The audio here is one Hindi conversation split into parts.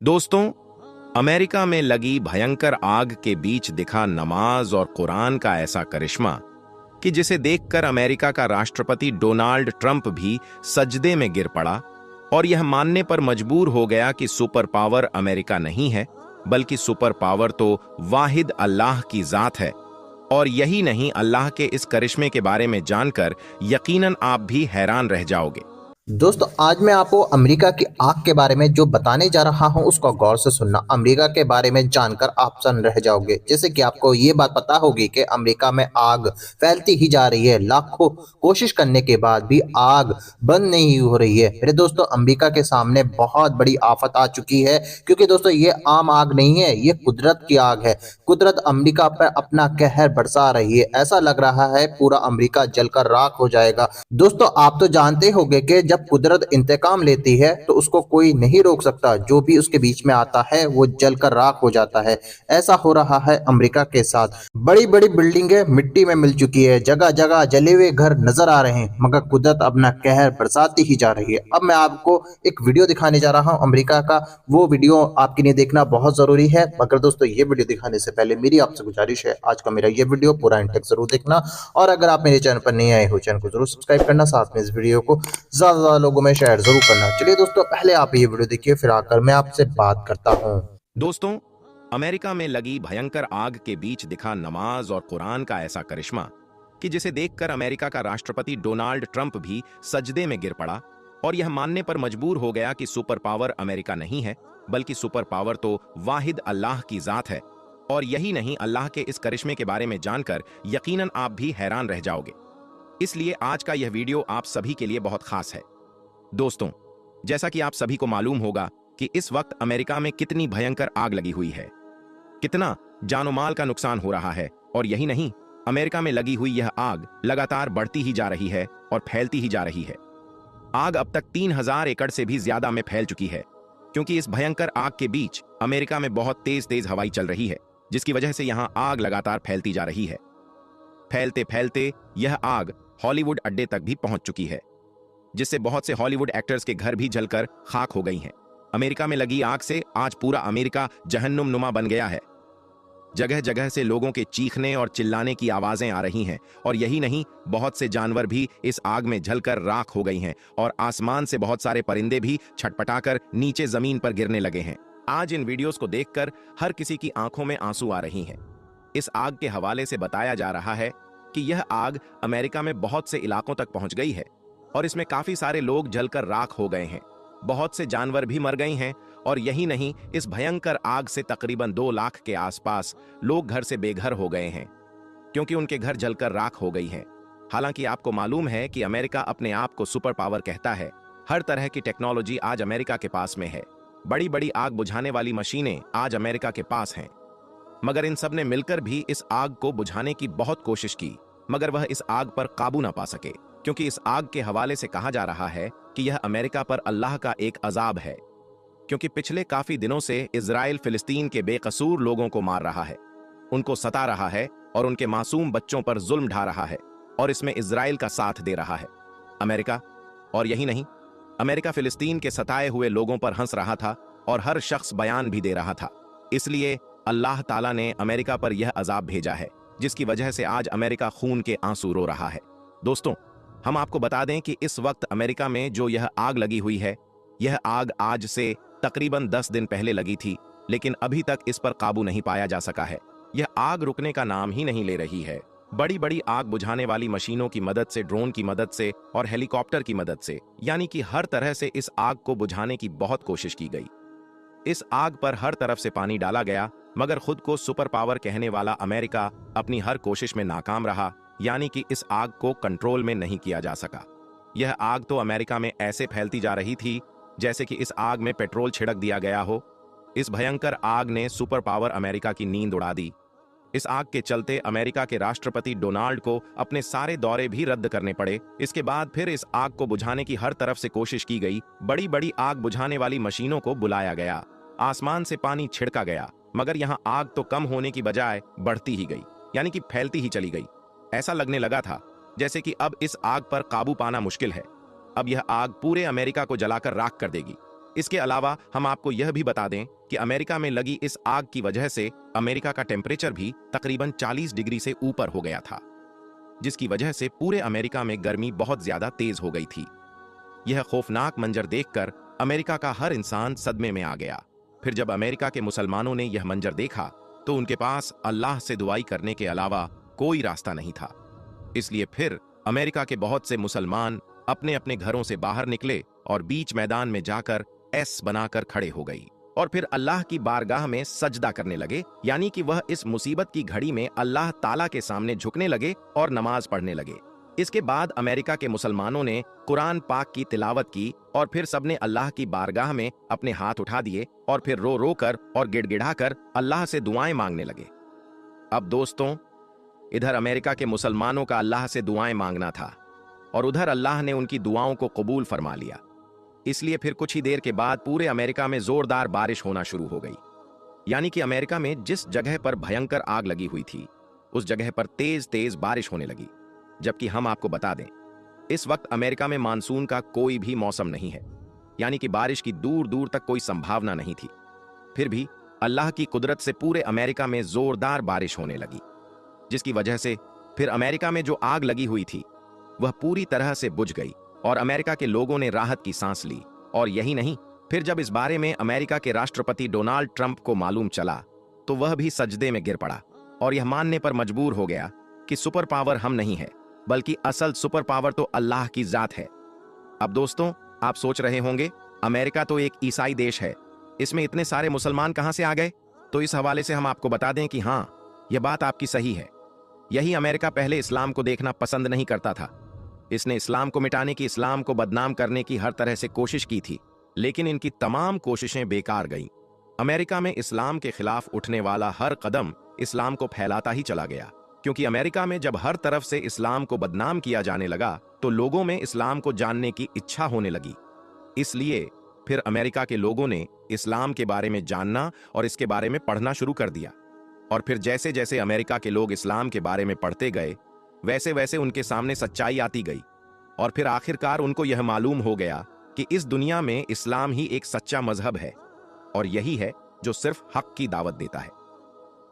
दोस्तों, अमेरिका में लगी भयंकर आग के बीच दिखा नमाज और कुरान का ऐसा करिश्मा कि जिसे देखकर अमेरिका का राष्ट्रपति डोनाल्ड ट्रंप भी सजदे में गिर पड़ा और यह मानने पर मजबूर हो गया कि सुपर पावर अमेरिका नहीं है, बल्कि सुपर पावर तो वाहिद अल्लाह की जात है। और यही नहीं, अल्लाह के इस करिश्मे के बारे में जानकर यकीनन आप भी हैरान रह जाओगे। दोस्तों, आज मैं आपको अमेरिका की आग के बारे में जो बताने जा रहा हूं उसको गौर से सुनना। अमेरिका के बारे में जानकर आप सन्न रह जाओगे। जैसे कि आपको ये बात पता होगी कि अमेरिका में आग फैलती ही जा रही है। लाखों कोशिश करने के बाद भी आग बंद नहीं हो रही है। मेरे दोस्तों, अमेरिका के सामने बहुत बड़ी आफत आ चुकी है, क्योंकि दोस्तों ये आम आग नहीं है, ये कुदरत की आग है। कुदरत अमेरिका पर अपना कहर बरसा रही है। ऐसा लग रहा है पूरा अमेरिका जलकर राख हो जाएगा। दोस्तों, आप तो जानते होंगे कि जब कुदरत इंतकाम लेती है तो उसको कोई नहीं रोक सकता। जो भी उसके बीच में आता है वो जलकर राख हो जाता है। ऐसा हो रहा है अमेरिका के साथ। बड़ी बड़ी बिल्डिंगें मिट्टी में मिल चुकी है, जगह जगह जले हुए घर नजर आ रहे हैं, मगर कुदरत अपना कहर बरसाती ही जा रही है। अब मैं आपको एक वीडियो दिखाने जा रहा हूं अमेरिका का। वो वीडियो आपके लिए देखना बहुत जरूरी है। मगर दोस्तों, ये वीडियो दिखाने से पहले मेरी आपसे गुजारिश है, आज का मेरा ये वीडियो पूरा एंड तक जरूर देखना। और अगर आप मेरे चैनल पर नए आए हो, चैनल को जरूर सब्सक्राइब करना, साथ में इस वीडियो को ज्यादा लोगों में शेयर जरूर करना। चलिए दोस्तों, पहले आप ये वीडियो देखिए, फिर आकर मैं आपसे बात करता हूँ। दोस्तों, अमेरिका में लगी भयंकर आग के बीच दिखा नमाज और कुरान का ऐसा करिश्मा कि जिसे देखकर अमेरिका का राष्ट्रपति डोनाल्ड ट्रंप भी सजदे में गिर पड़ा और यह मानने पर मजबूर हो गया कि सुपर पावर अमेरिका नहीं है, बल्कि सुपर पावर तो वाहिद अल्लाह की जात है। और यही नहीं, अल्लाह के इस करिश्मे के बारे में जानकर यकीनन आप भी हैरान रह जाओगे। इसलिए आज का यह वीडियो आप सभी के लिए बहुत खास है। दोस्तों, जैसा कि आप सभी को मालूम होगा कि इस वक्त अमेरिका में कितनी भयंकर आग लगी हुई है, कितना जानो माल का नुकसान हो रहा है। और यही नहीं, अमेरिका में लगी हुई यह आग लगातार बढ़ती ही जा रही है और फैलती ही जा रही है। आग अब तक 3000 एकड़ से भी ज्यादा में फैल चुकी है, क्योंकि इस भयंकर आग के बीच अमेरिका में बहुत तेज तेज हवाई चल रही है, जिसकी वजह से यहां आग लगातार फैलती जा रही है। फैलते फैलते यह आग हॉलीवुड अड्डे तक भी पहुंच चुकी है, जिससे बहुत से हॉलीवुड एक्टर्स के घर भी जलकर खाक हो गई हैं। अमेरिका में लगी आग से आज पूरा अमेरिका जहन्नुम नुमा बन गया है। जगह जगह से लोगों के चीखने और चिल्लाने की आवाजें आ रही हैं। और यही नहीं, बहुत से जानवर भी इस आग में जलकर राख हो गई हैं और आसमान से बहुत सारे परिंदे भी छटपटाकर नीचे जमीन पर गिरने लगे हैं। आज इन वीडियोस को देखकर हर किसी की आंखों में आंसू आ रही हैं। इस आग के हवाले से बताया जा रहा है कि यह आग अमेरिका में बहुत से इलाकों तक पहुंच गई है और इसमें काफी सारे लोग जलकर राख हो गए हैं। बहुत से जानवर भी मर गए हैं। और यही नहीं, इस भयंकर आग से तकरीबन 2 लाख के आसपास लोग घर से बेघर हो गए हैं, क्योंकि उनके घर जलकर राख हो गई हैं। हालांकि आपको मालूम है कि अमेरिका अपने आप को सुपर पावर कहता है। हर तरह की टेक्नोलॉजी आज अमेरिका के पास में है। बड़ी बड़ी आग बुझाने वाली मशीनें आज अमेरिका के पास हैं। मगर इन सब ने मिलकर भी इस आग को बुझाने की बहुत कोशिश की, मगर वह इस आग पर काबू ना पा सके, क्योंकि इस आग के हवाले से कहा जा रहा है कि यह अमेरिका पर अल्लाह का एक अजाब है, क्योंकि पिछले काफी दिनों से इजराइल फिलिस्तीन के बेकसूर लोगों को मार रहा है, उनको सता रहा है और उनके मासूम बच्चों पर जुल्म ढा रहा है। और इसमें इजराइल का साथ दे रहा है अमेरिका। और यही नहीं, अमेरिका फिलिस्तीन के सताए हुए लोगों पर हंस रहा था और हर शख्स बयान भी दे रहा था। इसलिए अल्लाह ताला ने अमेरिका पर यह अजाब भेजा है, जिसकी वजह से आज अमेरिका खून के आंसू रो रहा है। दोस्तों, हम आपको बता दें कि इस वक्त अमेरिका में जो यह आग लगी हुई है, यह आग आज से तकरीबन 10 दिन पहले लगी थी, लेकिन अभी तक इस पर काबू नहीं पाया जा सका है। यह आग रुकने का नाम ही नहीं ले रही है। बड़ी बड़ी आग बुझाने वाली मशीनों की मदद से, ड्रोन की मदद से और हेलीकॉप्टर की मदद से, यानी कि हर तरह से इस आग को बुझाने की बहुत कोशिश की गई। इस आग पर हर तरफ से पानी डाला गया, मगर खुद को सुपर पावर कहने वाला अमेरिका अपनी हर कोशिश में नाकाम रहा, यानी कि इस आग को कंट्रोल में नहीं किया जा सका। यह आग तो अमेरिका में ऐसे फैलती जा रही थी जैसे कि इस आग में पेट्रोल छिड़क दिया गया हो। इस भयंकर आग ने सुपर पावर अमेरिका की नींद उड़ा दी। इस आग के चलते अमेरिका के राष्ट्रपति डोनाल्ड को अपने सारे दौरे भी रद्द करने पड़े। इसके बाद फिर इस आग को बुझाने की हर तरफ से कोशिश की गई। बड़ी बड़ी आग बुझाने वाली मशीनों को बुलाया गया, आसमान से पानी छिड़का गया, मगर यहाँ आग तो कम होने की बजाय बढ़ती ही गई, यानी कि फैलती ही चली गई। ऐसा लगने लगा था जैसे कि अब इस आग पर काबू पाना मुश्किल है। अब यह आग पूरे अमेरिका को जलाकर राख कर देगी। इसके अलावा हम आपको यह भी बता दें कि अमेरिका में लगी इस आग की वजह से अमेरिका का टेम्परेचर भी तकरीबन 40 डिग्री से ऊपर हो गया था, जिसकी वजह से पूरे अमेरिका में गर्मी बहुत ज्यादा तेज हो गई थी। यह खौफनाक मंजर देखकर अमेरिका का हर इंसान सदमे में आ गया। फिर जब अमेरिका के मुसलमानों ने यह मंजर देखा तो उनके पास अल्लाह से दुआई करने के अलावा कोई रास्ता नहीं था। इसलिए फिर अमेरिका के बहुत से मुसलमान अपने अपने घरों से बाहर निकले और बीच मैदान में जाकर एस बनाकर खड़े हो गई और फिर अल्लाह की बारगाह में सजदा करने लगे, यानी कि वह इस मुसीबत की घड़ी में अल्लाह ताला के सामने झुकने लगे और नमाज पढ़ने लगे। इसके बाद अमेरिका के मुसलमानों ने कुरान पाक की तिलावत की और फिर सबने अल्लाह की बारगाह में अपने हाथ उठा दिए और फिर रो रो कर और गिड़गिड़ा कर अल्लाह से दुआएं मांगने लगे। अब दोस्तों, इधर अमेरिका के मुसलमानों का अल्लाह से दुआएं मांगना था और उधर अल्लाह ने उनकी दुआओं को कबूल फरमा लिया। इसलिए फिर कुछ ही देर के बाद पूरे अमेरिका में जोरदार बारिश होना शुरू हो गई, यानी कि अमेरिका में जिस जगह पर भयंकर आग लगी हुई थी उस जगह पर तेज तेज बारिश होने लगी। जबकि हम आपको बता दें, इस वक्त अमेरिका में मानसून का कोई भी मौसम नहीं है, यानी कि बारिश की दूर दूर तक कोई संभावना नहीं थी। फिर भी अल्लाह की कुदरत से पूरे अमेरिका में जोरदार बारिश होने लगी, जिसकी वजह से फिर अमेरिका में जो आग लगी हुई थी वह पूरी तरह से बुझ गई और अमेरिका के लोगों ने राहत की सांस ली। और यही नहीं, फिर जब इस बारे में अमेरिका के राष्ट्रपति डोनाल्ड ट्रंप को मालूम चला तो वह भी सजदे में गिर पड़ा और यह मानने पर मजबूर हो गया कि सुपर पावर हम नहीं है, बल्कि असल सुपर पावर तो अल्लाह की जात है। अब दोस्तों, आप सोच रहे होंगे अमेरिका तो एक ईसाई देश है, इसमें इतने सारे मुसलमान कहां से आ गए? तो इस हवाले से हम आपको बता दें कि हां, यह बात आपकी सही है। यही अमेरिका पहले इस्लाम को देखना पसंद नहीं करता था। इसने इस्लाम को मिटाने की, इस्लाम को बदनाम करने की हर तरह से कोशिश की थी, लेकिन इनकी तमाम कोशिशें बेकार गईं। अमेरिका में इस्लाम के खिलाफ उठने वाला हर कदम इस्लाम को फैलाता ही चला गया, क्योंकि अमेरिका में जब हर तरफ से इस्लाम को बदनाम किया जाने लगा तो लोगों में इस्लाम को जानने की इच्छा होने लगी। इसलिए फिर अमेरिका के लोगों ने इस्लाम के बारे में जानना और इसके बारे में पढ़ना शुरू कर दिया। और फिर जैसे जैसे अमेरिका के लोग इस्लाम के बारे में पढ़ते गए, वैसे वैसे उनके सामने सच्चाई आती गई और फिर आखिरकार उनको यह मालूम हो गया कि इस दुनिया में इस्लाम ही एक सच्चा मजहब है और यही है जो सिर्फ हक की दावत देता है।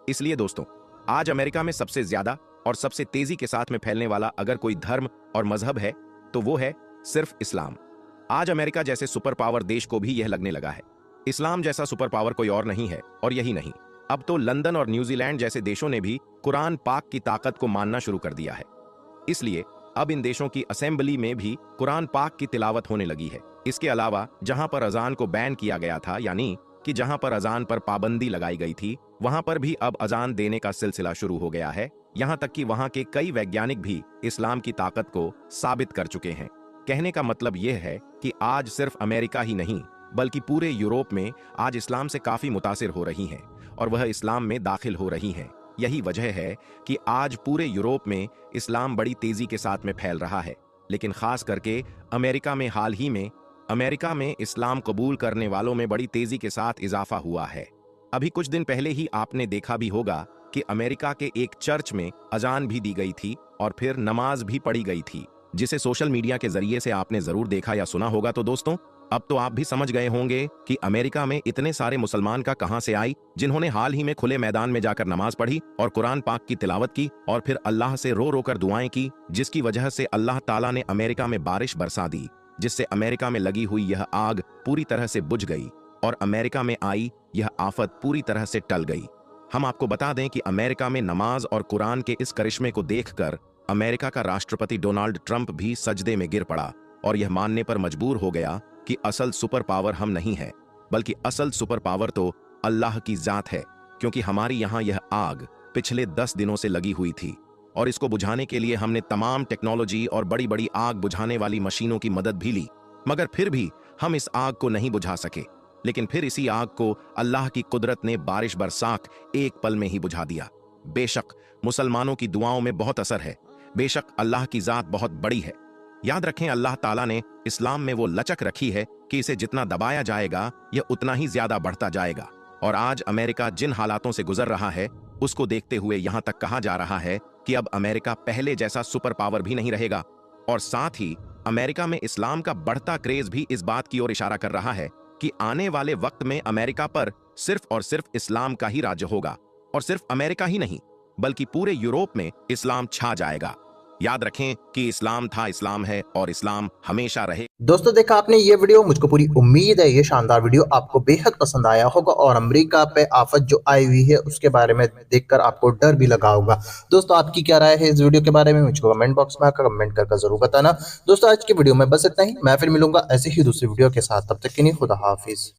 इसलिए दोस्तों, आज अमेरिका में सबसे ज्यादा और सबसे तेजी के साथ में फैलने वाला अगर कोई धर्म और मजहब है तो वो है सिर्फ इस्लाम। आज अमेरिका जैसे सुपर पावर देश को भी यह लगने लगा है इस्लाम जैसा सुपर पावर कोई और नहीं है। और यही नहीं, अब तो लंदन और न्यूजीलैंड जैसे देशों ने भी कुरान पाक की ताकत को मानना शुरू कर दिया है। इसलिए अब इन देशों की असेंबली में भी कुरान पाक की तिलावत होने लगी है। इसके अलावा जहां पर अजान को बैन किया गया था, यानी कि जहां पर अजान पर पाबंदी लगाई गई थी, वहां पर भी अब अजान देने का सिलसिला शुरू हो गया है। यहां तक कि वहां के कई वैज्ञानिक भी इस्लाम की ताकत को साबित कर चुके हैं। कहने का मतलब यह है कि आज सिर्फ अमेरिका ही नहीं बल्कि पूरे यूरोप में आज इस्लाम से काफी मुतासिर हो रही हैं और वह इस्लाम में दाखिल हो रही हैं। यही वजह है कि आज पूरे यूरोप में इस्लाम बड़ी तेजी के साथ में फैल रहा है। लेकिन खास करके अमेरिका में हाल ही में अमेरिका में इस्लाम कबूल करने वालों में बड़ी तेजी के साथ इजाफा हुआ है। अभी कुछ दिन पहले ही आपने देखा भी होगा कि अमेरिका के एक चर्च में अजान भी दी गई थी और फिर नमाज भी पढ़ी गई थी, जिसे सोशल मीडिया के जरिए से आपने जरूर देखा या सुना होगा। तो दोस्तों, अब तो आप भी समझ गए होंगे कि अमेरिका में इतने सारे मुसलमान का कहां से आई, जिन्होंने हाल ही में खुले मैदान में जाकर नमाज पढ़ी और कुरान पाक की तिलावत की और फिर अल्लाह से रो रो कर दुआएं की, जिसकी वजह से अल्लाह ताला ने अमेरिका में बारिश बरसा दी, जिससे अमेरिका में लगी हुई यह आग पूरी तरह से बुझ गई और अमेरिका में आई यह आफत पूरी तरह से टल गई। हम आपको बता दें कि अमेरिका में नमाज और कुरान के इस करिश्मे को देखकर अमेरिका का राष्ट्रपति डोनाल्ड ट्रंप भी सजदे में गिर पड़ा और यह मानने पर मजबूर हो गया कि असल सुपर पावर हम नहीं है, बल्कि असल सुपर पावर तो अल्लाह की जात है। क्योंकि हमारी यहाँ यह आग पिछले 10 दिनों से लगी हुई थी और इसको बुझाने के लिए हमने तमाम टेक्नोलॉजी और बड़ी बड़ी आग बुझाने वाली मशीनों की मदद भी ली, मगर फिर भी हम इस आग को नहीं बुझा सके। लेकिन फिर इसी आग को अल्लाह की कुदरत ने बारिश बरसाख एक पल में ही बुझा दिया। बेशक मुसलमानों की दुआओं में बहुत असर है, बेशक अल्लाह की जात बहुत बड़ी है। याद रखें, अल्लाह ताला ने इस्लाम में वो लचक रखी है कि इसे जितना दबाया जाएगा यह उतना ही ज्यादा बढ़ता जाएगा। और आज अमेरिका जिन हालातों से गुजर रहा है उसको देखते हुए यहां तक कहा जा रहा है कि अब अमेरिका पहले जैसा सुपर पावर भी नहीं रहेगा। और साथ ही अमेरिका में इस्लाम का बढ़ता क्रेज भी इस बात की ओर इशारा कर रहा है कि आने वाले वक्त में अमेरिका पर सिर्फ और सिर्फ इस्लाम का ही राज्य होगा, और सिर्फ अमेरिका ही नहीं बल्कि पूरे यूरोप में इस्लाम छा जाएगा। याद रखें कि इस्लाम था, इस्लाम है और इस्लाम हमेशा रहे। दोस्तों देखा आपने ये वीडियो, मुझको पूरी उम्मीद है ये शानदार वीडियो आपको बेहद पसंद आया होगा और अमेरिका पे आफत जो आई हुई है उसके बारे में देखकर आपको डर भी लगा होगा। दोस्तों आपकी क्या राय है इस वीडियो के बारे में, मुझको कमेंट बॉक्स में आकर कमेंट करके जरूर बताना। दोस्तों आज की वीडियो में बस इतना ही, मैं फिर मिलूंगा ऐसे ही दूसरी वीडियो के साथ, तब तक के लिए खुदा हाफिज।